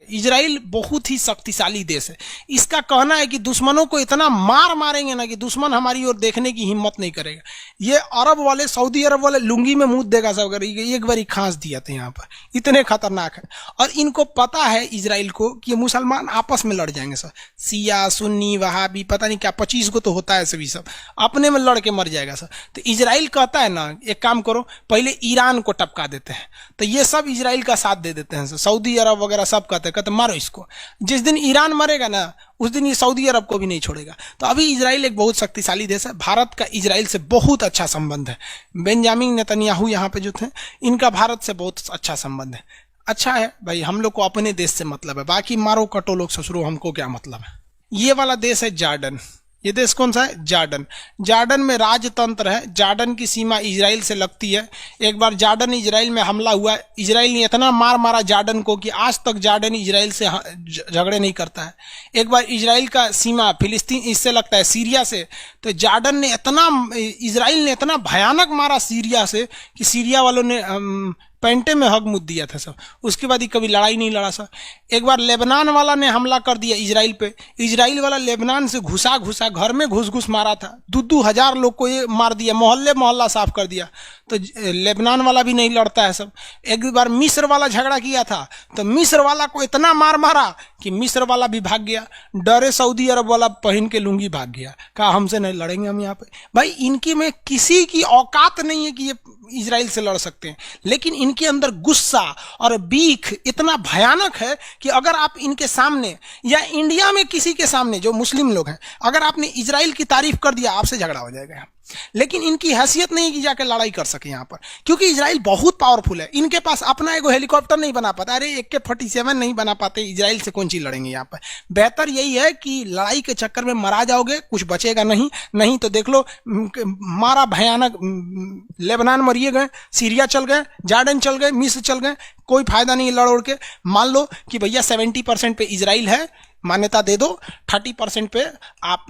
Israel बहुत ही शक्तिशाली देश है। इसका कहना है कि दुश्मनों को इतना मार मारेंगे ना कि दुश्मन हमारी ओर देखने की हिम्मत नहीं करेगा। ये अरब वाले, सऊदी अरब वाले लुंगी में मुंह देगा सब, अगर एक बार खांस दिया था यहाँ पर, इतने खतरनाक है। और इनको पता है इजराइल को कि मुसलमान आपस में लड़ जाएंगे सर, सिया सुन्नी वहाबी पता नहीं क्या 25 को तो होता है, सभी सब अपने में लड़ के मर जाएगा सर। तो इजराइल कहता है ना, एक काम करो पहले ईरान को टपका देते हैं, तो ये सब इजराइल का साथ दे देते हैं। सऊदी अरब वगैरह सब कहते मारो इसको। जिस दिन ईरान मरेगा ना उस दिन ये सऊदी अरब को भी नहीं छोड़ेगा। तो अभी इजराइल एक बहुत शक्तिशाली देश है। भारत का इजराइल से बहुत अच्छा संबंध है। बेंजामिन नेतन्याहू यहाँ पे जो थे, इनका भारत से बहुत अच्छा संबंध है। अच्छा है भाई, हम लोग को अपने देश से मतलब है, बाकी मारो कटो लोग ससुरो, हमको क्या मतलब है। ये वाला देश है जॉर्डन। ये देश कौन सा है? जॉर्डन। जॉर्डन में राजतंत्र है। जॉर्डन की सीमा इजराइल से लगती है। एक बार जॉर्डन इजराइल में हमला हुआ, इजराइल ने इतना मार मारा जॉर्डन को कि आज तक जॉर्डन इजराइल से झगड़े नहीं करता है। एक बार इजराइल का सीमा फिलिस्तीन इससे लगता है सीरिया से, तो जॉर्डन ने इजराइल ने इतना भयानक मारा सीरिया से कि सीरिया वालों ने पेंटे में हग मुद दिया था सब। उसके बाद ही कभी लड़ाई नहीं लड़ा सर। एक बार लेबनान वाला ने हमला कर दिया इजराइल पे। इजराइल वाला लेबनान से घुसा घर में घुस मारा था। 2,000 लोग को ये मार दिया, मोहल्ला साफ कर दिया। तो लेबनान वाला भी नहीं लड़ता है सब। एक बार मिस्र वाला झगड़ा किया था, तो मिस्र वाला को इतना मारा कि मिस्र वाला भी भाग गया। डरे सऊदी अरब वाला पहन के लुंगी भाग गया, कहा हमसे नहीं लड़ेंगे हम यहाँ पे। भाई इनकी में किसी की औकात नहीं है कि ये इजराइल से लड़ सकते हैं, लेकिन इनके अंदर गुस्सा और बीख इतना भयानक है कि अगर आप इनके सामने या इंडिया में किसी के सामने जो मुस्लिम लोग हैं, अगर आपने इजराइल की तारीफ कर दिया, आपसे झगड़ा हो जाएगा। लेकिन इनकी हैसियत नहीं कि जाके लड़ाई कर सके यहाँ पर, क्योंकि इजराइल बहुत पावरफुल है। इनके पास अपना एगो हेलीकॉप्टर नहीं बना पाता। अरे AK-47 नहीं बना पाते, इजराइल से कौन चीज लड़ेंगे यहाँ पर। बेहतर यही है कि लड़ाई के चक्कर में मरा जाओगे, कुछ बचेगा नहीं तो देख लो मारा भयानक। लेबनान मरिए गए, सीरिया चल गए, जॉर्डन चल गए, मिस्र चल गए, कोई फायदा नहीं लड़ उड़ के। मान लो कि भैया 70% पे इजराइल है, मान्यता दे दो, 30% पे आप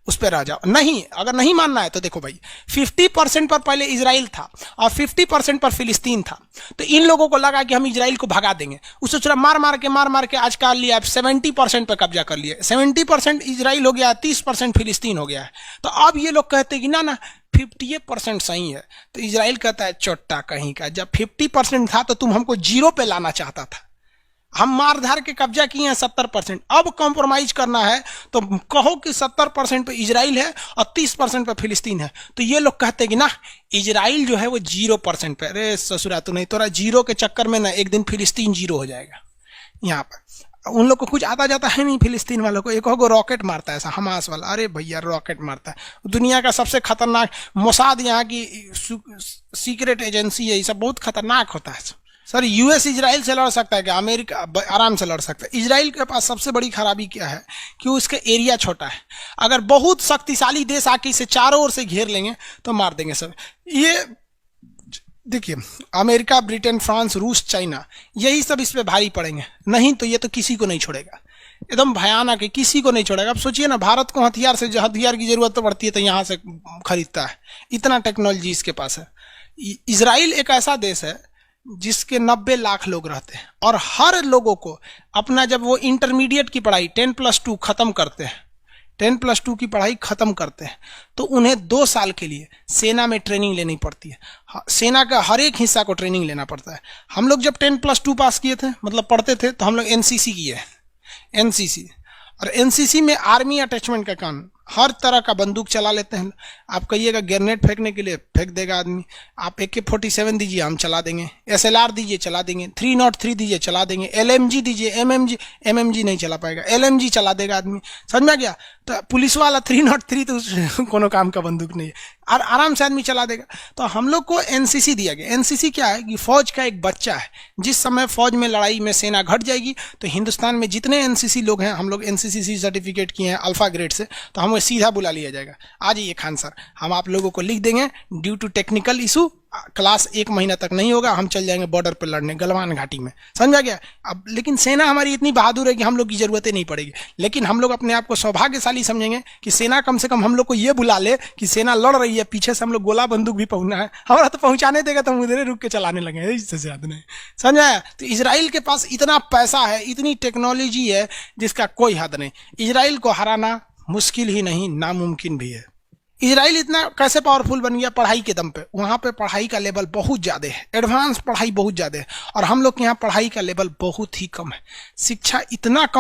उस पर आ जाओ। नहीं, अगर नहीं मानना है तो देखो भाई, 50% पर पहले इजराइल था और 50% पर फिलिस्तीन था। तो इन लोगों को लगा कि हम इजराइल को भगा देंगे, उससे थोड़ा मार के आज काल लिया, 70% पर कब्जा कर लिया। 70% इजराइल हो गया, 30% फिलिस्तीन हो गया है। तो अब ये लोग कहते हैं कि ना 50% सही है। तो इजराइल कहता है चोट्टा कहीं का, जब 50% था तो तुम हमको 0 पे लाना चाहता था। हम मार धार के कब्जा किए हैं 70%, अब कॉम्प्रोमाइज करना है तो कहो कि 70% पे इजराइल है और 30% पे फिलिस्तीन है। तो ये लोग कहते हैं कि ना इजराइल जो है वो 0% पे। अरे ससुरा तो नहीं, तोरा 0 के चक्कर में ना एक दिन फिलिस्तीन 0 हो जाएगा। यहाँ पर उन लोग को कुछ आता जाता है नहीं, फिलिस्तीन वालों को। एक हो रॉकेट मारता है ऐसा हमास वाला, अरे भैया रॉकेट मारता है। दुनिया का सबसे खतरनाक मोसाद यहाँ की सीक्रेट एजेंसी है, ये सब बहुत खतरनाक होता है सर। यूएस इजराइल से लड़ सकता है क्या? अमेरिका आराम से लड़ सकता है। इजराइल के पास सबसे बड़ी खराबी क्या है कि उसका एरिया छोटा है। अगर बहुत शक्तिशाली देश आके इसे चारों ओर से घेर लेंगे तो मार देंगे सब। ये देखिए, अमेरिका, ब्रिटेन, फ्रांस, रूस, चाइना, यही सब इस पे भारी पड़ेंगे। नहीं तो ये तो किसी को नहीं छोड़ेगा, एकदम भयानक है, किसी को नहीं छोड़ेगा। अब सोचिए ना, भारत को हथियार की जरूरत तो पड़ती है तो यहाँ से खरीदता है, इतना टेक्नोलॉजी इसके पास है। इजराइल एक ऐसा देश है जिसके 90 लाख लोग रहते हैं और हर लोगों को अपना, जब वो इंटरमीडिएट की पढ़ाई 10+2 खत्म करते हैं, 10+2 की पढ़ाई खत्म करते हैं, तो उन्हें 2 साल के लिए सेना में ट्रेनिंग लेनी पड़ती है। सेना का हर एक हिस्सा को ट्रेनिंग लेना पड़ता है। हम लोग जब 10+2 पास किए थे, मतलब पढ़ते थे, तो हम लोग NCC किए, NCC। और NCC में आर्मी अटैचमेंट का काम, हर तरह का बंदूक चला लेते हैं। आप कहिएगा ग्रेनेड फेंकने के लिए, फेंक देगा आदमी। आप AK-47 दीजिए, हम चला देंगे। SLR दीजिए, चला देंगे। 303 दीजिए, चला देंगे। LMG दीजिए, MMG नहीं चला पाएगा, LMG चला देगा आदमी। समझ में आ गया? तो पुलिस वाला 303 तो कोनो काम का बंदूक नहीं है, और आराम से आदमी चला देगा। तो हम लोग को NCC दिया गया। NCC क्या है कि फौज का एक बच्चा है। जिस समय फौज में लड़ाई में सेना घट जाएगी तो हिंदुस्तान में जितने NCC लोग हैं, हम लोग NCC सर्टिफिकेट किए हैं अल्फा ग्रेड से, तो हम सीधा बुला लिया जाएगा। आ जाइए खान सर, हम आप लोगों को लिख देंगे due to technical issue class 1 महीना तक नहीं होगा, हम चल जाएंगे बॉर्डर पर लड़ने गलवान घाटी में, समझा गया। अब लेकिन सेना हमारी इतनी बहादुर है कि हम लोग की जरूरतें नहीं पड़ेगी, लेकिन हम लोग अपने आप को सौभाग्यशाली समझेंगे कि सेना कम से कम हम लोग को ये बुला ले कि सेना लड़ रही है, पीछे से हम लोग गोला बंदूक भी पहुंचना है, हमारा तो पहुंचाने देगा तो हम उधर रुक के चलाने लगे, इससे ज्यादा नहीं, समझा। तो इजराइल के पास इतना पैसा है, इतनी टेक्नोलॉजी है जिसका कोई हद नहीं। इजराइल को हराना मुश्किल ही नहीं, नामुमकिन भी है। इजराइल इतना कैसे पावरफुल बन गया? पढ़ाई के दम पे। वहां पे पढ़ाई का लेवल बहुत ज्यादा है, एडवांस पढ़ाई बहुत ज्यादा है, और हम लोग के यहाँ पढ़ाई का लेवल बहुत ही कम है। शिक्षा इतना कम